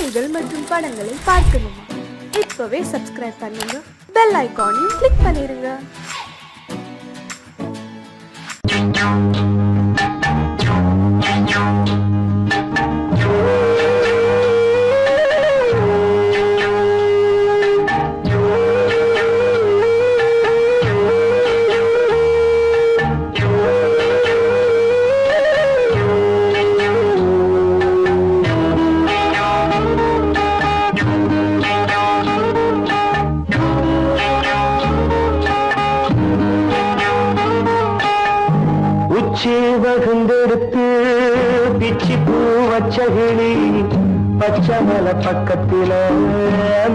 செய்திகள் மற்றும் படங்களை பார்க்கணுமா? இப்பவே சப்ஸ்கிரைப் பண்ணுங்க, பெல் ஐகானையும் கிளிக் பண்ணிருங்க. வகுந்தெடுத்து பிச்சி பூ வச்சகிளி பச்சமல பக்கத்தில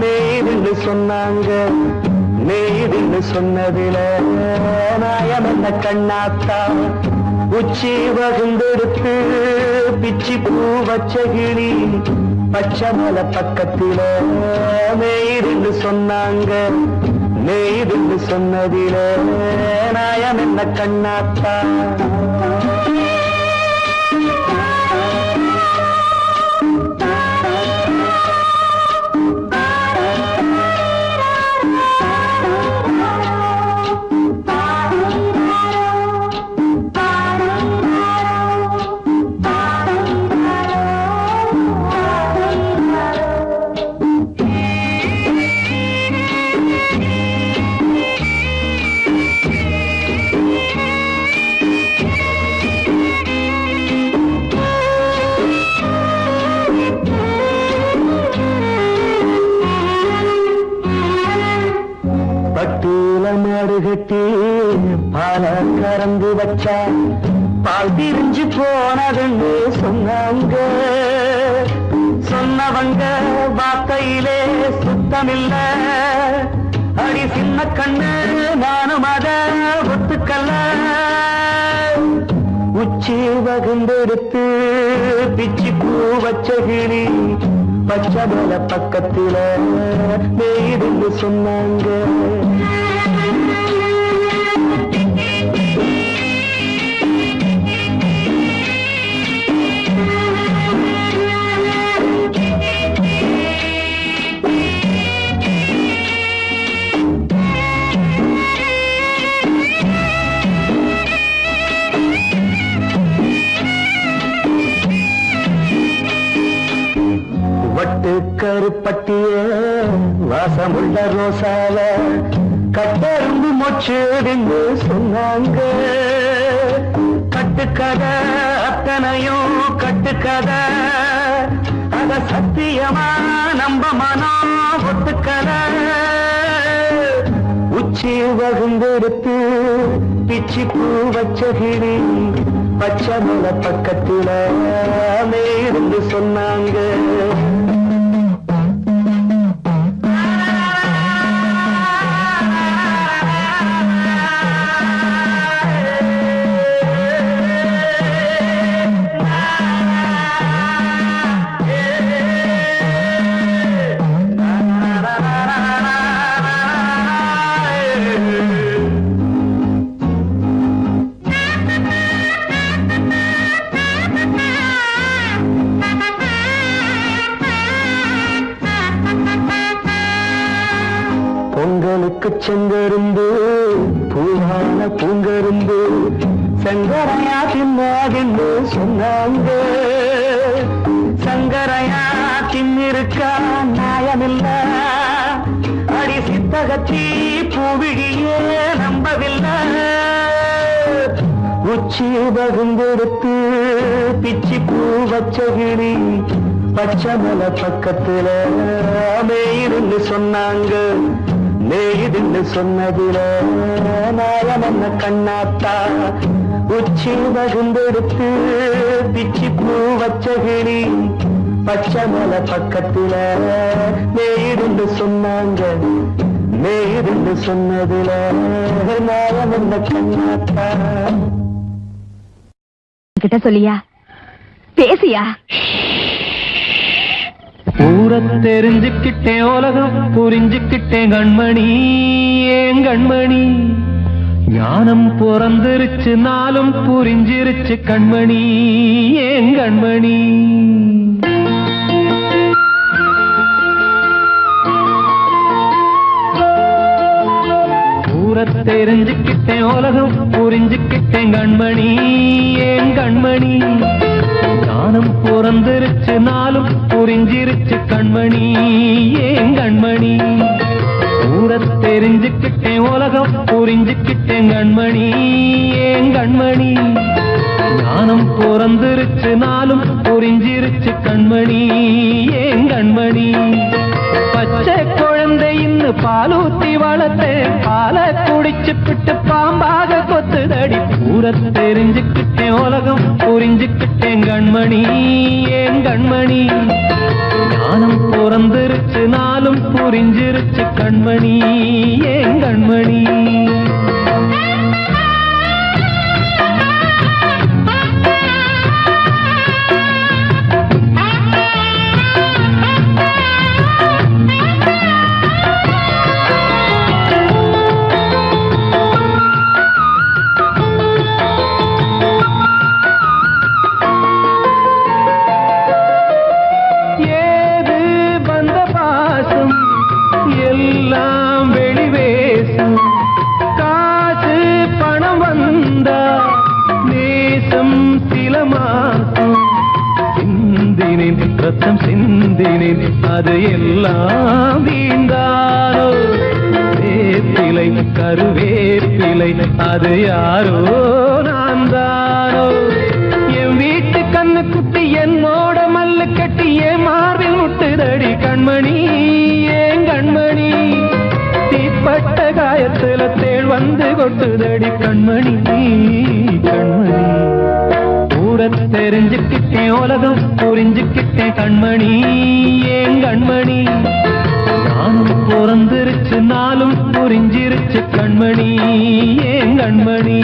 மேய்துன்னு சொன்னாங்க. மேய்துன்னு சொன்னதில நாயம் என்ன கண்ணாத்தா. உச்சி வகுந்தெடுத்து பிச்சி பூ வச்சகிளி பச்சமல பக்கத்தில மேய்துன்னு சொன்னாங்க. மேய்துன்னு சொன்னதில நாயம் என்ன கண்ணாத்தா. மாடு கட்டி பால கறந்து வச்சா பால் திரிஞ்சு போனதுன்னு சொன்னாங்க. சொன்னவங்க வார்த்தையிலே சுத்தமில்ல. அடி சின்ன கண்ணு நானும் அத ஒத்துக்கல்ல. உச்சி வகுந்தெடுத்து பிச்சி பூ வச்ச கிளி பச்சமல பக்கத்தில மேய்துன்னு சொன்னாங்க. வட்டு கருப்பட்டிய வாசமுள்ள ரோசால கட்டெரும்பு மொச்சுடுன்னு சொன்னாங்க. கட்டுக்கதை அத்தனையும் கட்டுக்கதை, அத சத்தியமா நம்ப மனம் ஒத்துக்கதை. உச்சி வகுந்தெடுத்து பிச்சி பூ வச்ச கிளி பச்சமல பக்கத்தில மேய்துன்னு சொன்னாங்க. பொங்கலுக்கு செங்கரும்பு பூவான பூங்கரும்பு சங்கரையா தின்னாதுன்னு சொன்னாங்க. சங்கரையா தின்னிருக்கா நியாயமில்ல. அடி சித்தகத்தி பூவிழியே நம்பவில்லை. உச்சி வகுந்தெடுத்து பிச்சி பூ வச்ச கிளி பச்சமல பக்கத்தில மேய்துன்னு சொன்னாங்க. மேய்துன்னு சொன்னதில நாயம் என்ன கண்ணாத்தா. உச்சி வகுந்தெடுத்து பிச்சி பூ வச்ச கிளி பச்சமல பக்கத்தில மேய்துன்னு சொன்னாங்க. மேய்துன்னு சொன்னதில நாயம் என்ன கண்ணாத்தா. கிட்ட சொல்லியா பேசியா? ஊரை தெரிஞ்சுக்கிட்டேன், உலகம் புரிஞ்சுக்கிட்டேன் கண்மணி. ஏன் கண்மணி ஞானம் பிறந்திருச்சு, நாளும் புரிஞ்சிருச்சு கண்மணி. ஏன் கண்மணி தெரிஞ்சுக்கிட்டேன் உலகம் புரிஞ்சுக்கிட்டேன் கண்மணி ஏன் கண்மணி ஞானம் பிறந்திருச்சு நாளும் புரிஞ்சிருச்சு கண்மணி ஏன் கண்மணி ஊர தெரிஞ்சுக்கிட்டேன் உலகம் புரிஞ்சுக்கிட்டேன் கண்மணி ஏன் கண்மணி ஞானம் பிறந்திருச்சு நாளும் புரிஞ்சிருச்சு கண்மணி ஏன் கண்மணி பச்சை குழந்தை இன்னும் பாலூத்தி வளர்த்தேன் பாலை குடிச்சு பிட்டு பாம்பாக கொத்துதடி ஊர தெரிஞ்சுக்கிட்டேன் உலகம் புரிஞ்சுக்கிட்டேன் கண்மணி ஏன் கண்மணி ஞானம் பிறந்திருச்சு நாளும் புரிஞ்சிருச்சு கண்மணி ஏன் கண்மணி ரத்தம் சிந்தினேன் அது எல்லாம் வீந்தாரோ வேப்பிலை கருவேப்பிலை அது யாரோ நான் தானோ என் வீட்டு கண்ணு குட்டி என்னோட மல்லு கட்டி என் மார்பில் முட்டுதடி கண்மணி ஏன் கண்மணி தீப்பட்ட காயத்துல தேள் வந்து கொட்டுதடி கண்மணி கண்மணி தெரிஞ்சுக்கிட்டேன் உலகம் புரிஞ்சுக்கிட்டேன் கண்மணி ஏன் கண்மணி ஞானம் பிறந்திருச்சு நாளும் புரிஞ்சிருச்சு கண்மணி ஏன் கண்மணி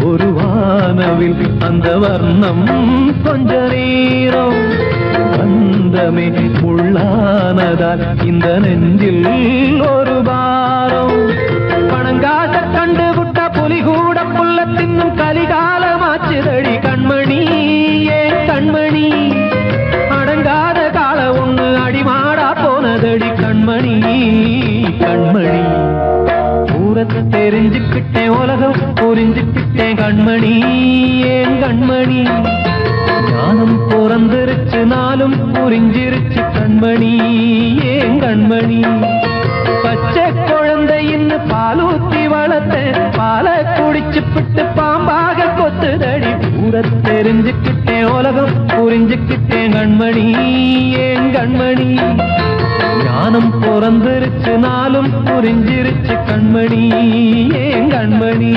ஒரு வானவில் அந்த வர்ணம் கொஞ்ச நேரம் வந்தமே உள்ளானதால் இந்த நெஞ்சில் ஒரு பாரம் பணங்காச கண்டு விட்ட புலி கூட புல்ல தின்னும் கலிகாலமாச்சுதடி கண்மணி ஏன் கண்மணி அடங்காத கால ஒண்ணு அடிமாடா போனதடி கண்மணி கண்மணி தெரிஞ்சுக்கிட்டேன் உலகம் புரிஞ்சுக்கிட்டேன் கண்மணி ஏன் கண்மணி ஞானம் பிறந்திருச்சு நாளும் புரிஞ்சிருச்சு கண்மணி ஏன் கண்மணி பச்சை குழந்தை இன்னும் பாலூத்தி வளர்த்தேன் பாலை குடிச்சு பிட்டு பாம்பாக கொத்துதடி ஊர தெரிஞ்சுக்கிட்டேன் உலகம் புரிஞ்சுக்கிட்டேன் கண்மணி ஏன் கண்மணி ஞானம் பிறந்திருச்சு நாளும் புரிஞ்சிருச்சு கண்மணி ஏன் கண்மணி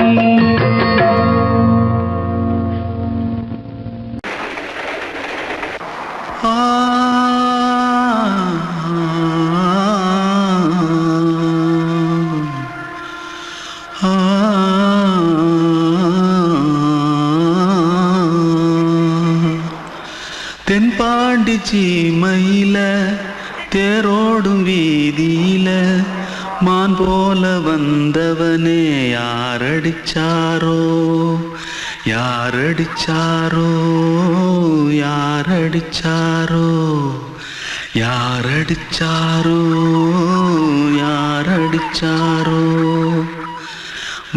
தென்பாண்டி சீமையில தேரோடும் வீதியில மான் போல வந்தவனே யாரடிச்சாரோ யாரடிச்சாரோ யாரடிச்சாரோ யாரடிச்சாரோ யாரடிச்சாரோ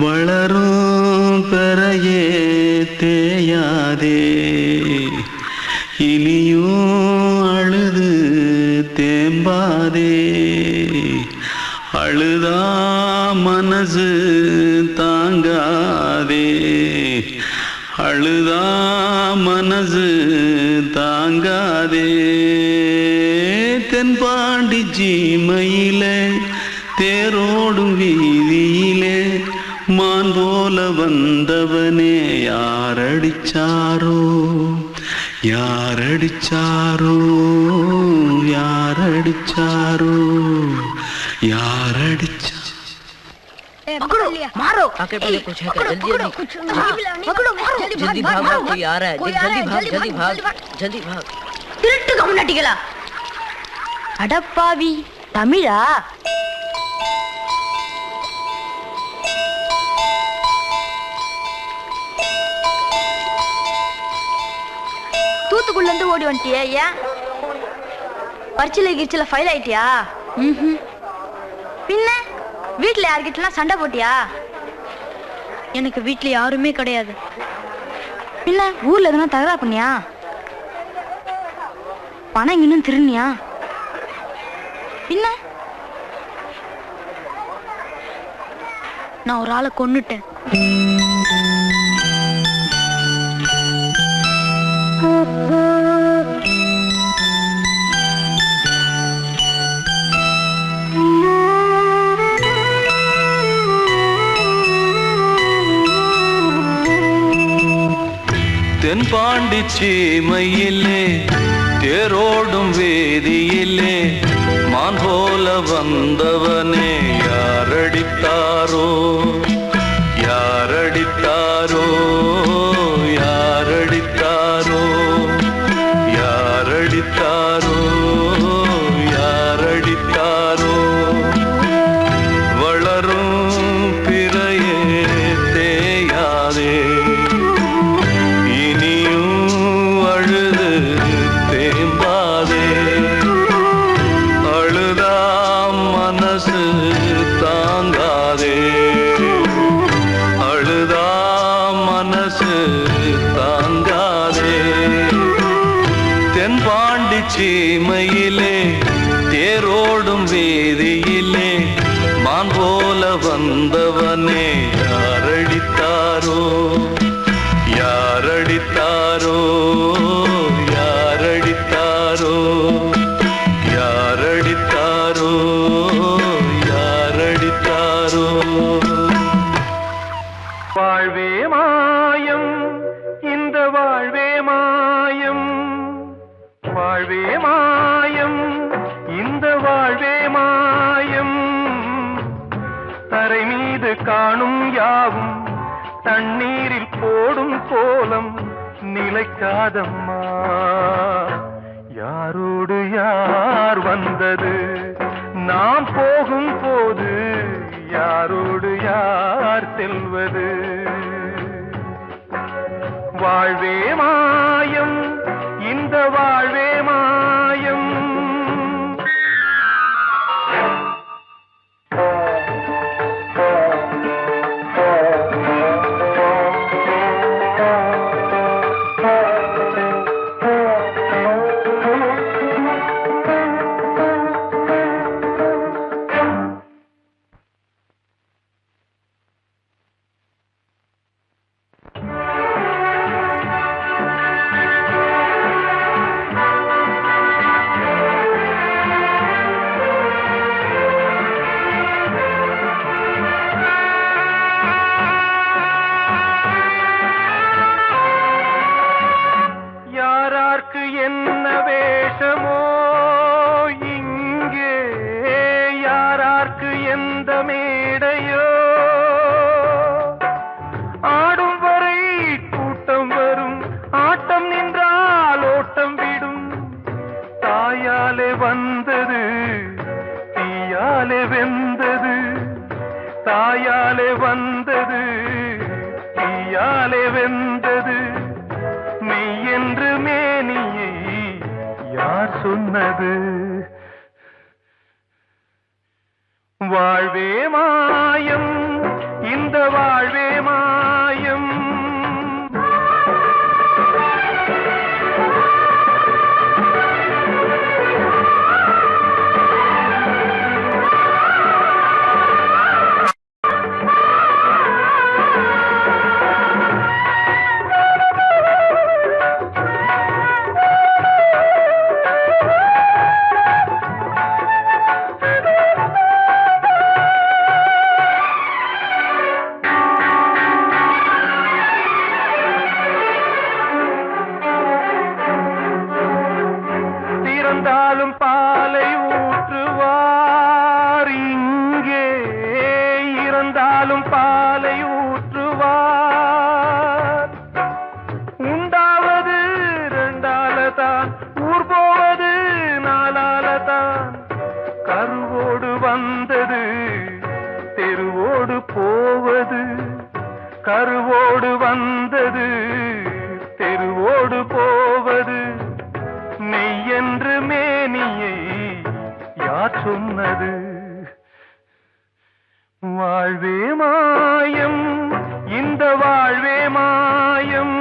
வளரும் பெறையே தேயாதே இனியும் அழுது தேம்பாதே அழுதா மனசு தாங்காதே அழுதா மனசு தாங்காதே தென்பாண்டி சீமையிலே தேரோடும் வீதியிலே மான் போல வந்தவனே யாரடிச்சாரோ யாரடிச்சாரோ யாரடிச்சாரோ யாரடிச்சா मारो आके पहले कुछ है क्या जल्दी जल्दी जल्दी भाग भाग कोई आ रहा है जल्दी भाग जल्दी भाग திருட்டு கம்முனட்டிகளா அடப்பாவி தமிழா தூத்துக்குள்ள இருந்து ஓடி வந்துட்டியா ஏன் பரிச்சையில கிரிச்சில ஃபைல் ஆயிட்டியா பின்ன வீட்டுல யார்கிட்டலாம் சண்டை போட்டியா எனக்கு வீட்டுல யாருமே கிடையாது பின்ன ஊர்ல எதுனா தகராறு பண்ணியா பணம் இன்னும் திருநியா பின்ன நான் ஒரு ஆளை கொன்னுட்டேன் தென்பாண்டி சீமையிலே தேரோடும் வேதியிலே மான் போல வந்தவனே யாரடித்தாரோ யாரடித்தாரோ யாரடித்தாரோ யாரடித்தாரோ யாரடித்தாரோ வளரும் பிறையே தேயாதே தாங்காதே அழுதா மனசு தாங்காதே தென்பாண்டி சீமையிலே தேரோடும் வேதியிலே மான் போல வந்தவனே யாரடித்தாரோ யாரடித்தாரோ யாரடித்தாரோ யாரடித்தாரோ யாரடித்தாரோ வாழ்வே மாயம் இந்த வாழ்வே மாயம் வாழ்வே மாயம் இந்த வாழ்வே மாயம் தரை மீது காணும் யாவும் தண்ணீரில் போடும் கோலம் நிலைக்காதம்மா யாரோடு யார் வந்தது நாம் போகும் போது யாரோடு யார் செல்வது வாழ்வே மாயம் இந்த வாழ்வே மாயம் என்ன வேஷமோ இங்கே யாரார்க்கு எந்த மேடையோ ஆடும் வரை கூட்டம் வரும் ஆட்டம் நின்றால் ஓட்டம் விடும் தாயாலே வந்தது தீயாலே வெந்தது தாயாலே வந்தது தீயாலே வெந்தது மெய் என்று மேனியை யார் சொன்னது வாழ்வே மாயம் இந்த வாழ்வே மாயம் மாயம்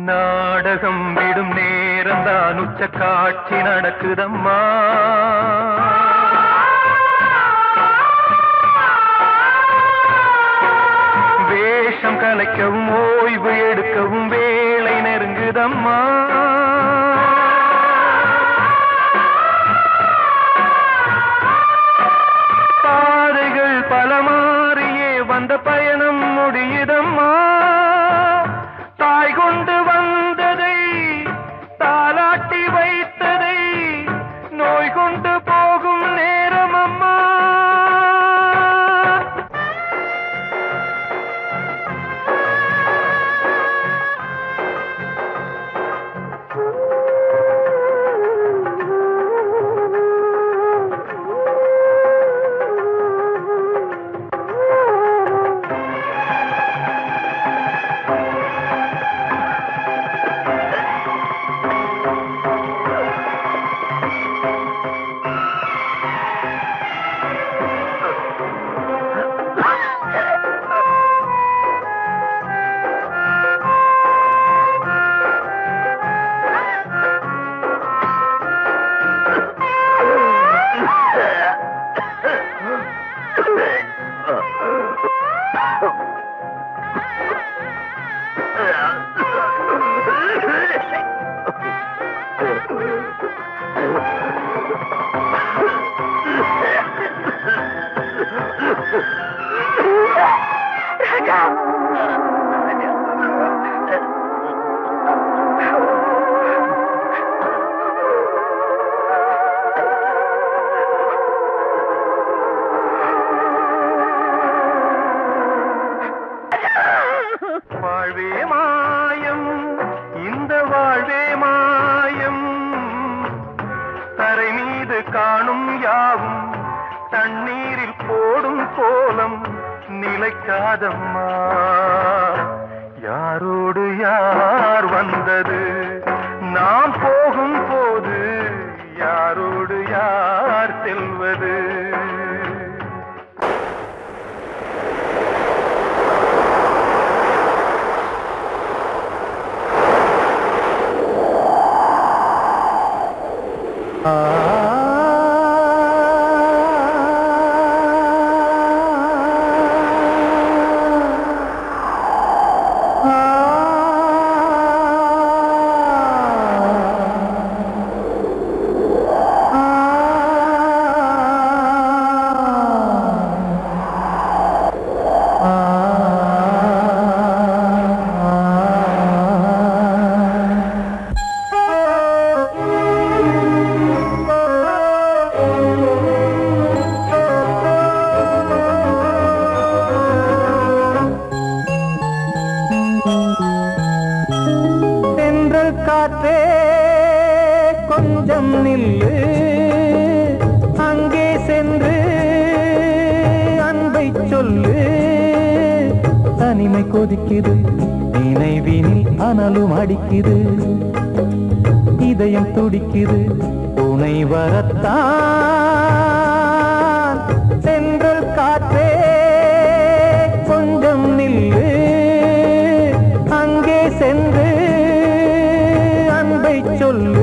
நாடகம் விடும் நேரம்தான் உச்ச காட்சி நடக்குதம்மா வேஷம் கலைக்கவும் ஓய்வு எடுக்கவும் வேலை நெருங்குதம்மா பாதைகள் பல மாறியே வந்த பயணம் முடியுதம்மா தாய் கொண்டு வந்ததை தாலாட்டி வைத்ததை நோய் கொண்டு போகும் நேரம் அம்மா வாழ்வே மாயம் இந்த வாழ்வே மாயம் தரை மீது காணும் யாவும் தண்ணீரில் போடும் கோலம் நிலைக்காதம்மா யாரோடு யார் வந்தது நாம் போகும் போது யாரோடு யார் செல்வது காற்றே கொஞ்சம் நில்லு அங்கே சென்று அன்பை சொல்லு தனிமை கொதிக்குது நினைவினில் அனலும் அடிக்குது இதயம் துடிக்குது துணை வரத்தான் சென்றல் காற்றே கொஞ்சம் நில்லு அங்கே சென்று சொல்லு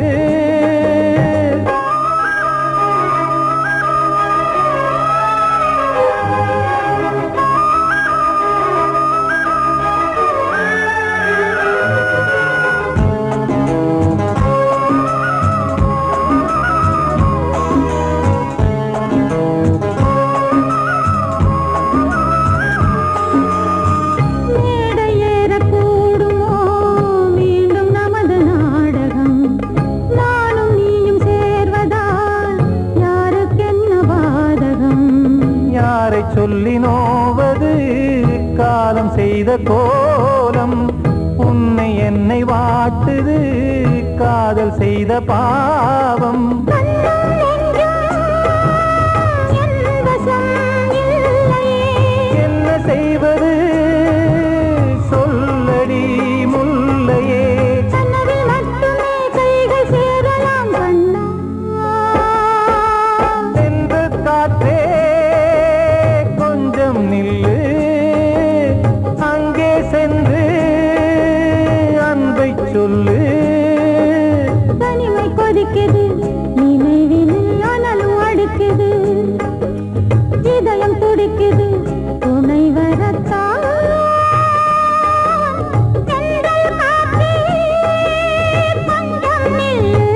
சொல்லி நோவது காலம் செய்த கோலம். உன்னை என்னை வாட்டுது காதல் செய்த பாவம். என்ன செய்வது சொல்லடி முல்லையே. சென்று காற்றே கொஞ்சம் நில்லு, அங்கே சென்று அன்பை சொல்லு. தனிமை கொதிக்குது நினைவினில் ஆனாலும் அடிக்குது, இதயம் துடிக்குது துணை வரத்தான். தென்றல் காற்றே கொஞ்சம் நில்லு,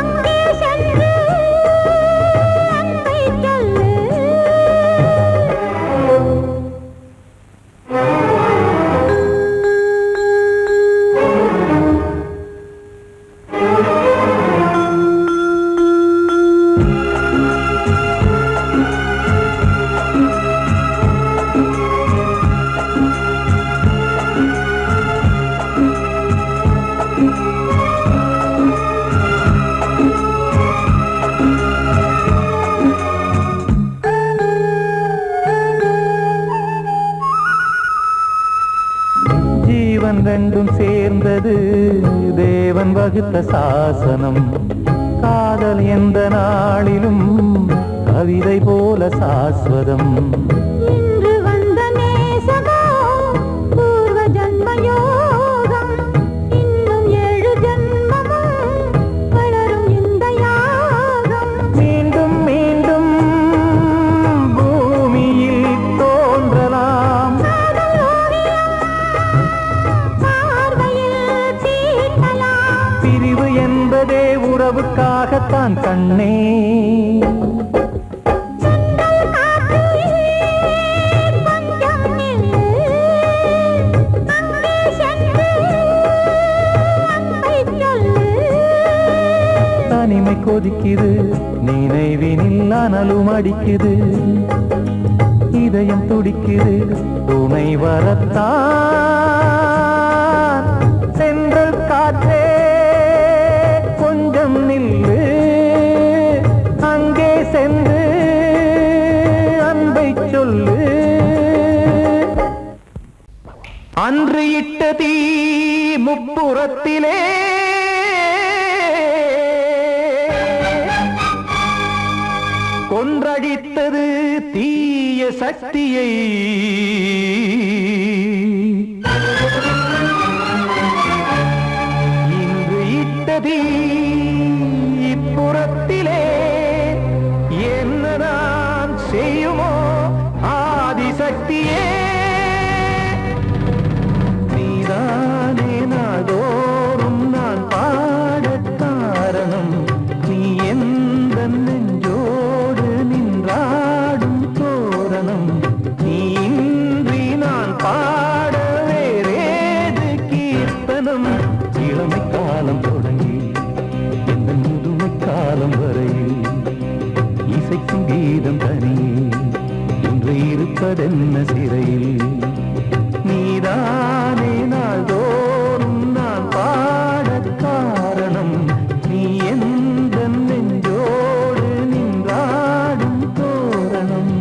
அங்கே சென்று அன்பை சொல்லு. ஜீவன் ரெண்டும் சேர்ந்தது தேவன் வகுத்த சாசனம். காதல் எந்த நாளிலும் கவிதை போல சாஸ்வதம். இன்று வந்த நேசமோ பூர்வ ஜன்ம யோகம், இன்னும் 7 ஜன்மமும் வளரும் இந்த யாகம். மீண்டும் மீண்டும் பூமியில் தோன்றலாம். காதல் ஓவியம் பார்வையில் தீட்டலாம். பிரிவு என்பதே உறவுக்காகத்தான் கண்ணே. தென்றல் காற்றே கொஞ்சம் நில்லு, அங்கே சென்று அன்பை சொல்லு. தனிமை கொதிக்குது நினைவினில் அனலும் அடிக்குது, இதயம் துடிக்குது துணை வரத்தான். சென்றல் காற்றே கொஞ்சம் நில்லு, அங்கே சென்று அன்பை சொல்லு. அன்று இட்ட தீ முப்புறத்திலே கொன்றடித்தது தீய சக்தியை. இன்று இட்டதி இப்புறத்திலே என்னதான் செய்யுமோ ஆதிசக்தியே. நீதானே நாள்தோறும் நான் பாடக் காரணம், நீ எந்த நெஞ்சோடு நின்றாடும் தோரணம். நீ இன்றி நான் பாட வேறேது கீர்த்தனம். இளமை காலம் தொடங்கி இந்த முதுமை காலம் வரையில் இசைக்கும் கீதம் தனியே இன்று இருப்பதென்ன சிறையில். நீதானே நாள்தோறும் நான் பாடக் காரணம், நீ எந்த நெஞ்சோடு நின்றாடும் தோரணம்.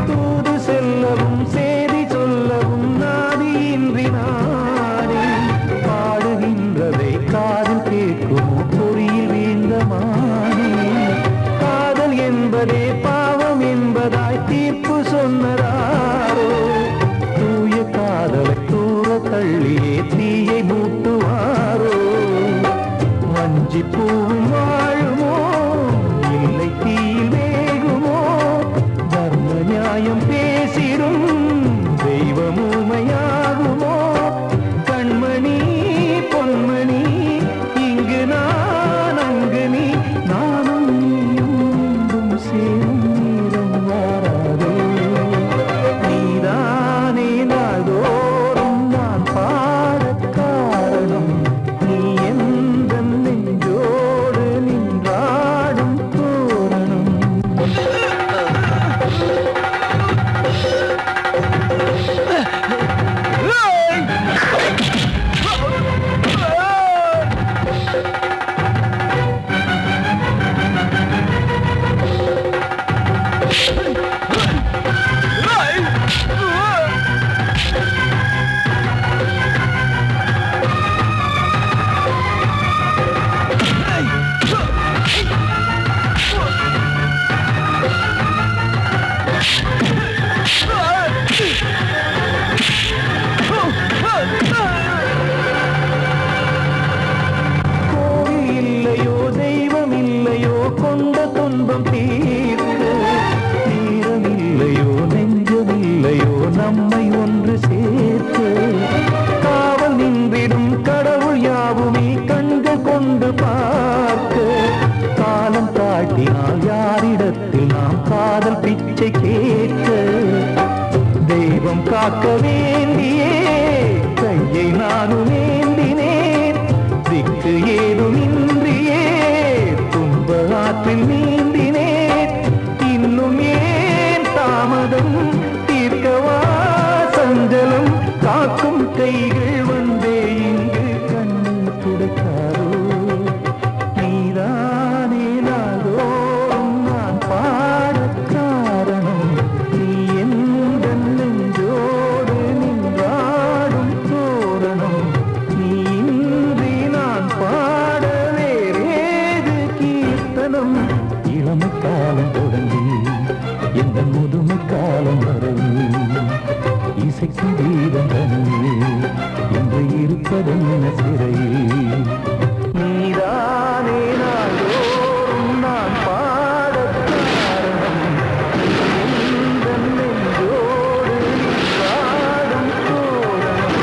தூது செல்லவும் சேதி சொல்லவும் நாதியின்றி நானே பாடுகின்றதை காதில் கேட்கும் பொறியில் வீழ்ந்த மானே. காதல் என்பதே பாவம் என்பதாய் தீர்ப்பு சொன்னதாரோ, தூய காதலை தூர தள்ளியே தீயை மூட்டுவாரோ. வஞ்சி பூவும் வாழும் காக்க வேண்டியே கையை நானும் ஏந்தினேன் திக்கு ஏதுமின்றியே துன்ப ஆற்றில் நீந்தினேன் இன்னும் ஏன் தாமதம் தீர்க்கவா சஞ்சலம் காக்கும் கைகள் வந்தே இங்கு கண்ணீர் துடைக்காரோ நீதானே நாளோறும் நான் பாடக் காரணம் நீ எந்த நெஞ்சோடு நின்றாடும் தோரணம் நீ இன்றி நான் பாட வேறேது கீர்த்தனம் இளமை காலம் தொடங்கி எந்த முதுமை காலம் வரையில் இசைக்கு தீபம் தனியே என்று இருப்பதென்ன சிறையில் நீதானே நாளோறும் நான் பாடக் காரணம் எந்த நெஞ்சோடு நின்றாடும் தோரணம்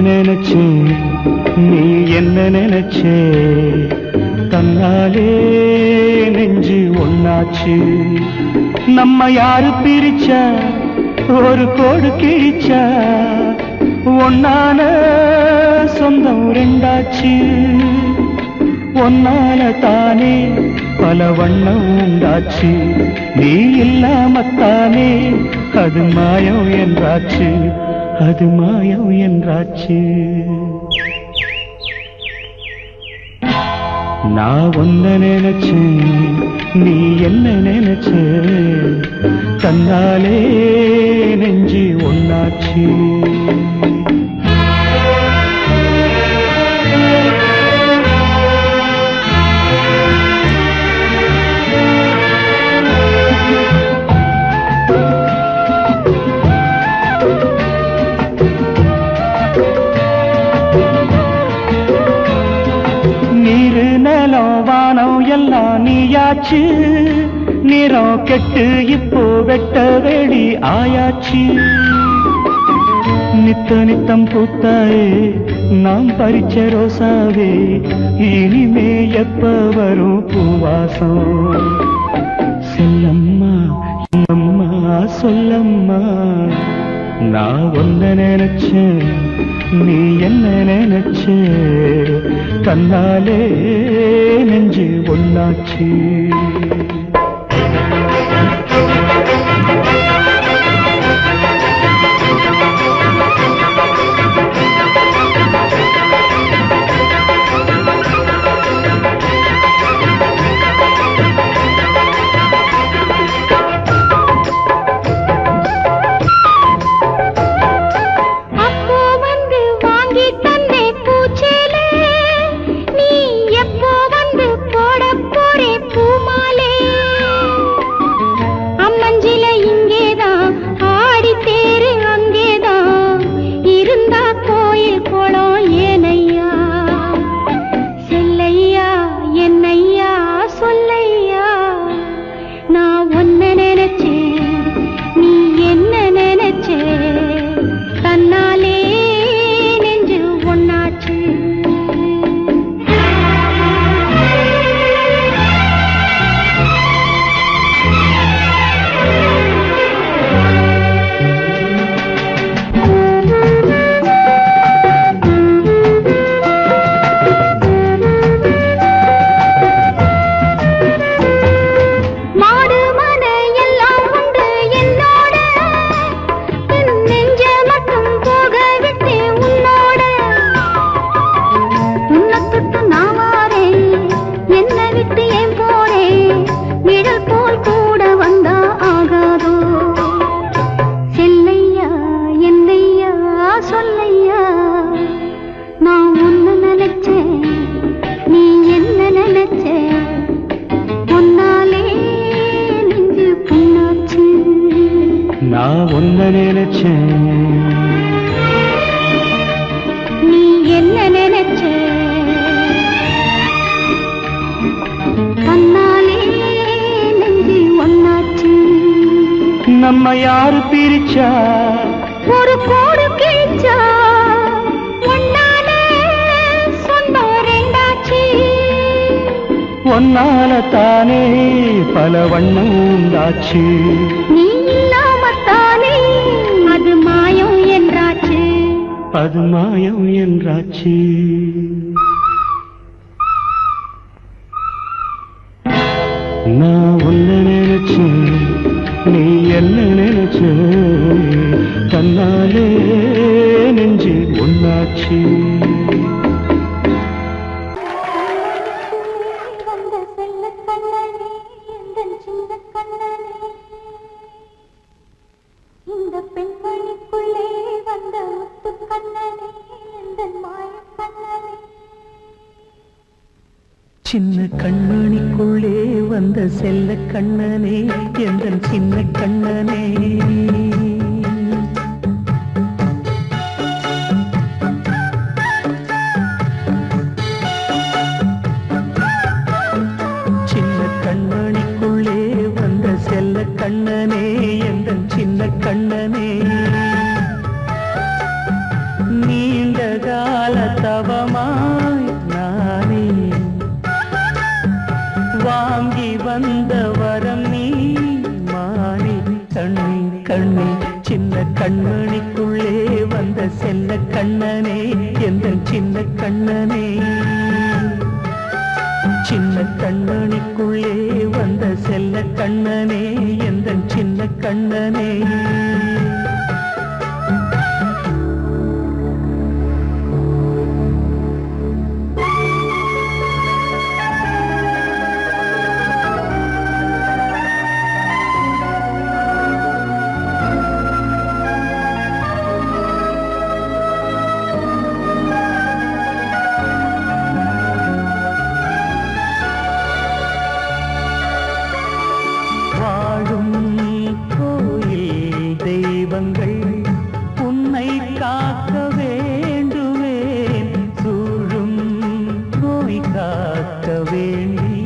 நினைச்சே நீ என்ன நினைச்சே தன்னாலே நெஞ்சு ஒன்னாச்சு நம்ம யாரு பிரிச்சா ஒரு கோடு கிழிச்சா ஒன்னான சொந்தம் ரெண்டாச்சு ஒன்னால தானே பல வண்ணம் உண்டாச்சு நீ இல்லாமத்தானே அது மாயம் என்றாச்சு அது மாயம் என்றாச்சு நான் ஒன்ன நினைச்சேன் நீ என்ன நினைச்ச தன்னாலே நெஞ்சு ஒன்னாச்சு எல்லாம் நீயாச்சு நிறம் கெட்டு இப்போ வெட்ட வெளி ஆயாச்சு நித்த நித்தம் பூத்தாயே நாம் பறிச்ச ரோசாவே இனிமே எப்ப வரும் பூவாசம் செல்லம்மா அம்மா சொல்லம்மா நான் ஒன்ன நினைச்சேன் நீ என்ன நினைச்ச தன்னாலே நெஞ்சு ஒன்னாச்சு நான் ஒன்ன நினைச்சேன் நீ என்ன நினைச்ச தன்னாலே நெஞ்சு ஒன்னாச்சு நம்ம யாரு பிரிச்சா ஒரு கோடு கிழிச்சா ஒன்னாலே சொந்தம் ரெண்டாச்சு ஒன்னால தானே பல வண்ணம் உண்டாச்சு நீ இல்லாமத்தானே அது மாயம் என்றாச்சு அது மாயம் என்றாச்சு நான் ஒன்ன நினைச்சேன் நீ என்ன நினைச்ச தன்னாலே நெஞ்சு ஒன்னாச்சு இந்த பெண்மணிக்குள்ளே வந்த முத்து கண்ணனே இந்த மாய கண்ணனே சின்ன கண்மணிக்குள்ளே வந்த செல்ல கண்ணனே எந்தன் சின்ன கண்ணனே சின்ன கண்மணிக்குள்ளே வந்த செல்ல கண்ணனே எந்தன் சின்ன கண்ணனே நீண்ட வந்த வரம் நீ மானே கண்ணே கண்ணே சின்ன கண்மணிக்குள்ளே வந்த செல்ல கண்ணனே எந்த சின்ன கண்ணனே சின்ன கண்ணனுக்குள்ளே வந்த செல்ல கண்ணனே எந்த சின்ன கண்ணனே உன்னை காக்க வேண்டுவேன் சூழும் நோய் காக்க வேண்டி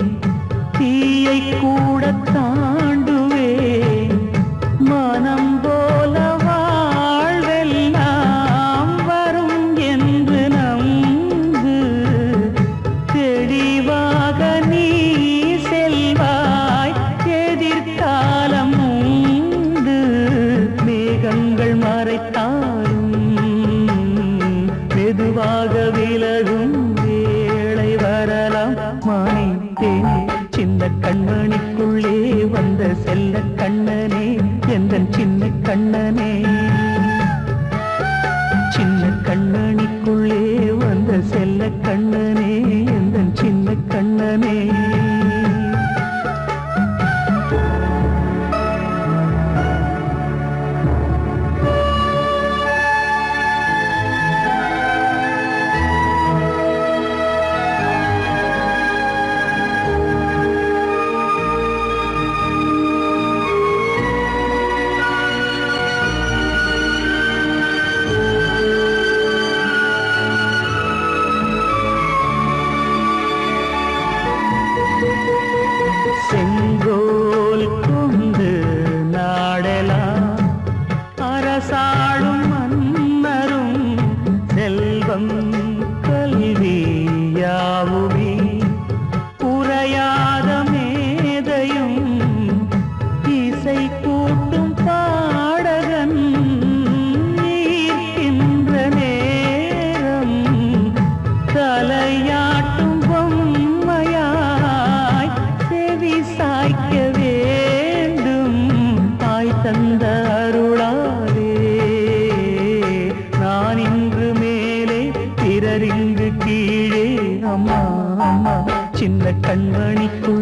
தீயை கூட தாண்டுவேன் மனம் போல வாழ்வெல்லாம் வரும் என்று நம்பு தெளிவாக நீ செல்வாய் எதிர்காலம் மேகங்கள் மறைத்தாலும் மெதுவாக விலகும் வேளை வரலாம் மானே தேனே சின்ன கண்மணிக்குள்ளே வந்த செல்ல கண்ணனே எந்த சின்ன கண்ணனே சின்ன கண்மணிக்குள்ளே வந்த செல்ல கண்ணனே எந்த சின்ன கண்ணனே செங்கோல் கொண்டு நாடலாம் அரசாளும் மன்னரும் செல்வம் கல்வி யாவுமே உரையாத மேதையும் இசை கூட்டும் பாடகன் ஈர்க்கின்ற நேரம் தலையாட்டும் பொம்மையாய் செவி சாய்க்க வேண்டும் தாய் தந்த அருளாலே நான் இன்று மேலே பிறர் இங்கு கீழே அம்மா அம்மா சின்ன கண்மணிக்கு